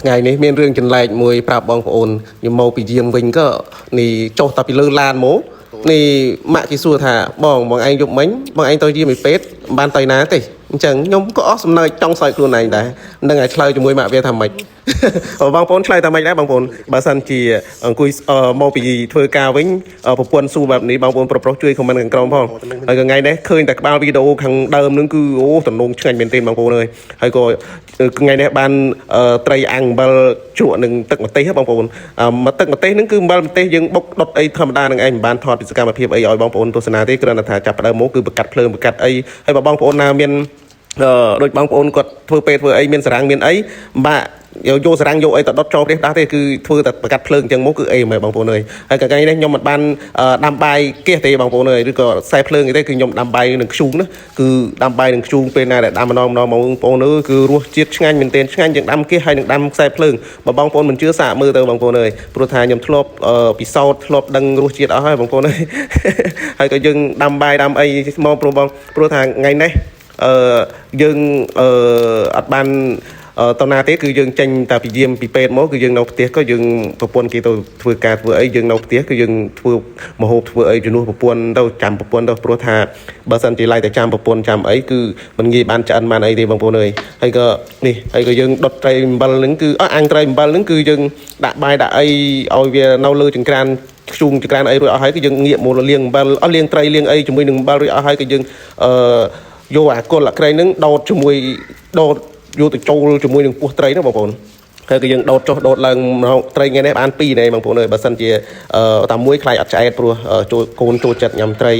ngày này miền riêng chân lạnh mùi prap bong ồn nhưng màu bị diêm vinh có nì cho tập bị lơ lan mố nì mạ cái xua thả bong anh dụng mánh bằng anh tôi diêm bị pết ban tay ná thì chẳng nhóm có xâm nơi trong sợi luôn này đã nâng ngày chơi cho mùi mạ về thầm mạch ở bang phốn chơi thầm mạch đã bang phốn bà sân chỉ cùi màu bị thuê cao với một quân suแบบนี้บางคนปรับช่วยของมันกันกรองพ่อไอ้ก็ไงเนี่ยเคยแต่บางวิดีโอครั้งเดิมนึงคือโอ้ตนลงช่วยเป็นเต็มบางคนเลยไอ้ก็ไงเนี่ยบ้านไตรอังบาจุหนึ่งตึกมาเตะบางคนมาตึกมาเตะนึงคือบ้านเตะยังบกดไอ้ธรรมดาหนึ่งไอ้บ้านทอดกิจกรรมมาเพียบไอ้บางคนตัวสนาที่กระนั้นถ่ายจับได้โมคือประกัดเพลิงประกัดไอ้ให้บางคนนาเมียนโดยบางคนก็เพื่อเป็ดเพื่อไอ้เมียนสรางเมียนไอ้บ้าโยสรางโยไอ้ตัดดอทจอบได้ได้คือเพื่อตัดประกัดเพลิงจังโมคือไอ้มาบางคนเลยไอ้กับไงเนี่ยยมมันบ้านดำใบเกี้ยตีบางคนเลยหรือก็ใส่เพลิงไอ้คือยมดำใบหนึ่งชูงนะคือดำใบหนึ่งชูงเป็นอะไรดำมันนอมมองโปนนึคือรัวเจี๊ยช่างเป็นเต้นช่างอย่างดำเกี้ยให้หนึ่งดำใส่เพลิงบางคนมันเชื่อสะมือเตอบางคนเลยปรุธายยมทลบปีเศร้าทลบดังรัวเจี๊ยเอาให้บางคนเลยไอ้ก็ยังดำใบดำไอ้มองปรุธายไงเนี่ยยังอัดบันตอนนาเต้คือยังจังแต่ปีเยี่ยมปีเป็ดมั้งคือยังนกเตี้ยก็ยังประปวนกี่ตัวធ្វើការធ្វើអីยังนกเตี้ยคือยังធ្វើមហូបធ្វើអីជំនួសប្រពន្ធទៅចាំប្រពន្ធទៅព្រោះថាបើសិនជាឡៃតែចាំប្រពន្ធចាំអីគឺមិនងាយបានឆ្អិនបានអីទេបងប្អូនអើយហើយក៏នេះហើយក៏យើងដុតត្រីអំបិលហ្នឹងគឺអាំងត្រីអំបិលហ្នឹងគឺយើងដាក់បាយដាក់អីឲ្យវានៅលើចង្ក្រានខ្ជុងចង្ក្រានអីរួចអស់ហើយគឺយើងងាកមកលាងអំបិលអត់លាងត្រីលាងអីជាមួយនឹងអំបិលរួចអស់ហើយគឺយើងយកអាគល់អាក្រៃហ្នឹងដោតជាមួយដោតយកទៅចូលជាមួយនឹងពោះត្រីហ្នឹងបងប្អូនហើយក៏យើងដោតចុះដោតឡើងត្រីថ្ងៃនេះបាន2ដែរបងប្អូនអើយបើសិនជាតាមមួយខ្លាយអត់ឆ្អែតព្រោះចូលកូនចូលចិត្តញ៉ាំត្រី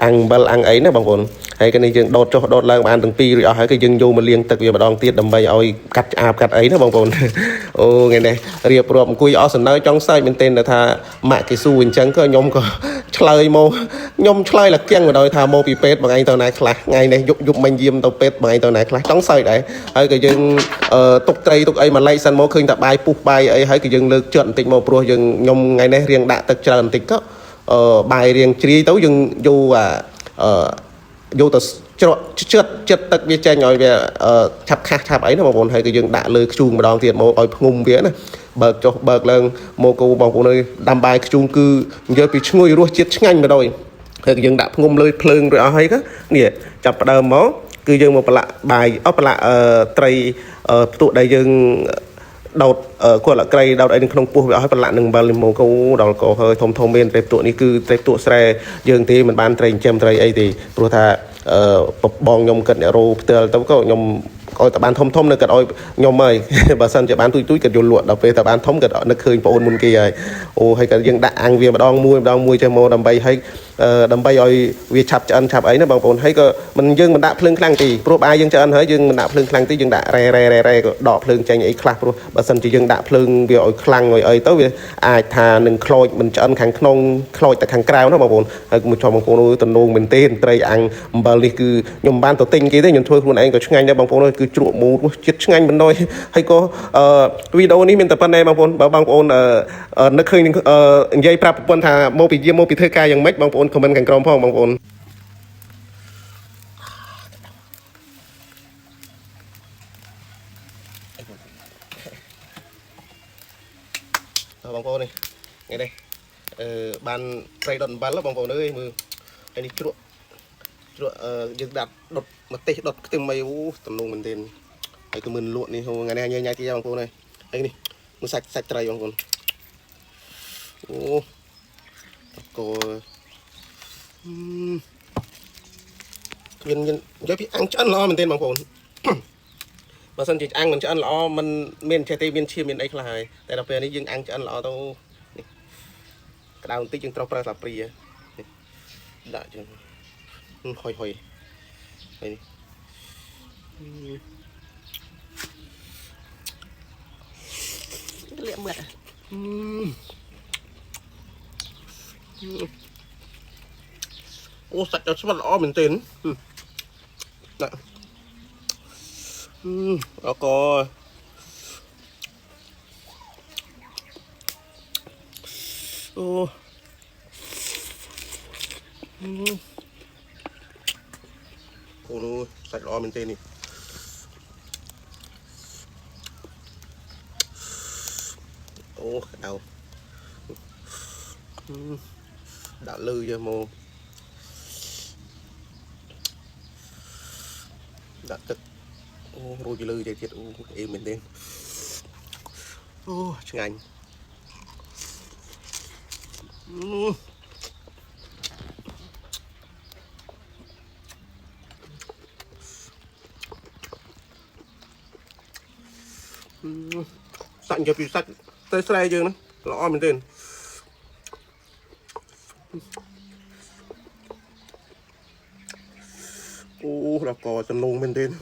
អាំងអំបិលអាំងអីណាបងប្អូនហើយក៏នេះយើងដោតចុះដោតឡើងបានទាំងពីររួចអស់ហើយក៏យើងយកមកលាងទឹកវាម្ដងទៀតដើម្បីឲ្យកាត់ឆ្អាបកាត់អីណាបងប្អូនអូថ្ងៃនេះរៀបរាប់អង្គុយអស់សំណើចង់សើចមែនទែនថាម៉ាក់គេស៊ូអញ្ចឹងក៏ខ្ញុំក៏ឆ្លើយមកខ្ញុំឆ្លើយលកៀងមកដោយថាមកពីពេទ្យបងឯងទៅណាខ្លះថ្ងៃនេះយប់មិញយាមទៅពេទ្យបងឯងទៅណាខ្លះចង់សើចដែរហើយក៏យើងទុកត្រីទុកអីមួយឡែកសិនមកឃើញតែបាយពុះបាយអីហើយក៏យើងលើកចិត្តបន្តិចមកព្រោះយើងខ្ញុំថ្ងៃនេះរៀងដាក់ទឹកច្រើនបន្តិចក៏បាយរៀងជ្រាយទៅយើងយកទៅច្រកចិត្តទឹកវាចេញឲ្យវាឆាប់ខាស់ឆាប់អីណាបងប្អូនហើយក៏យើងដាក់លើខ្ជូងម្ដងទៀតមកឲ្យភ្ងុំវាណាបើកចុះបើកឡើងមកគូបងប្អូនអើយដាំបាយខ្ជូងគឺនិយាយពីឈ្ងុយរសជាតិឆ្ងាញ់ម្ដងហើយក៏យើងដាក់ភ្ងុំលើភ្លើងរួចអស់ហើយក៏នេះចាប់ផ្ដើមមកគឺយើងមកប្រឡាក់បាយប្រឡាក់ត្រីផ្ទុកដែលយើងដោតគាត់ละក្រៃដោតអីនៅក្នុងពោះវាអស់ហើយប្រឡាក់នឹងអំបិលមកគូដល់កោហើយធំមានត្រីផ្ទុកនេះគឺត្រីផ្ទុកស្រែយើងទេមិនបានត្រីចិញ្ចឹមត្រីអីទេព្រោះថាបងខ្ញុំគិតអ្នករោផ្ទាល់ទៅក៏ខ្ញុំឲ្យតែបានធំនៅគិតឲ្យខ្ញុំហើយបើសិនជាបានទួយគិតយកលក់ដល់ពេលតែបានធំគិតនឹកឃើញបងអូនមុនគេហើយអូហើយក៏យើងដាក់អាំងវាម្ដងមួយចេះមកដើម្បីឲ្យវាឆាប់ឆ្អិនឆាប់អីណាបងប្អូនហើយក៏យើងមិនដាក់ភ្លើងខ្លាំងទេព្រោះបាយយើងឆ្អិនហើយយើងមិនដាក់ភ្លើងខ្លាំងទេយើងដាក់រ៉េក៏ដកភ្លើងចេញអីខ្លះព្រោះបើសិនជាយើងដាក់ភ្លើងវាឲ្យខ្លាំងឲ្យអីទៅវាអាចថានឹងខ្លោចមិនឆ្អិនខាងក្នុងខ្លោចតែខាងក្រៅណាបងប្អូនហើយមួយចំបងប្អូនទំនងមែនទេត្រីអាំងអំបិលនេះគឺខ្ញុំបានទៅទិញគេទេខ្ញុំធ្វើខ្លួនឯងក៏ឆ្ងាញ់ដែរបងប្អូនគឺជ្រក់មូលចិត្តឆ្ងាញ់បណ្ដោយហើយក៏វីដេអូនេះមានតែប៉ុណ្ណេះបងប្អូនបើបងប្អូននឹកឃើញនិយាយប្រាប់ប្រពន្ធថាមកពីយាមមកពីធ្វើការយ៉ាងម៉េចបងប្អូនខមមិនខាងក្រោមផងបងប្អូនបងប្អូននេះថ្ងៃនេះបានត្រីដុតអំបិលបងប្អូនអើយមើលហើយនេះជ្រក់យើងដាក់ដុតម្ទេសដុតខ្ទឹមអីអូទំនងមែនទេហើយគឺមិនលក់នេះថ្ងៃនេះញ៉ៃទៀតបងប្អូនហើយនេះមើលសាច់ត្រីបងប្អូនអូក៏មាននិយាយពីអាំងឆ្អិនល្អមែនទេបងប្អូនបើសិនជាអាំងមិនឆ្អិនល្អมันមានចេះទេមានឈាមមានអីខ្លះហើយតែដល់ពេលនេះយើងអាំងឆ្អិនល្អទៅនេះក្តៅបន្តិចយើងត្រូវប្រើស្លាបព្រានេះដាក់ចឹងហុយហើយលាក់មើលអូសាច់ស្វិតល្អមែនទេដាក់អកអូអូសាច់ល្អមែនទេនេះ ô đau đau lư cho mô đau tức rồi cho lư cho chết em mình tên ô chừng anh sạch cho bị sạch tới xe chưa nữa lõ mình tên ô là cò chầm nông mình tên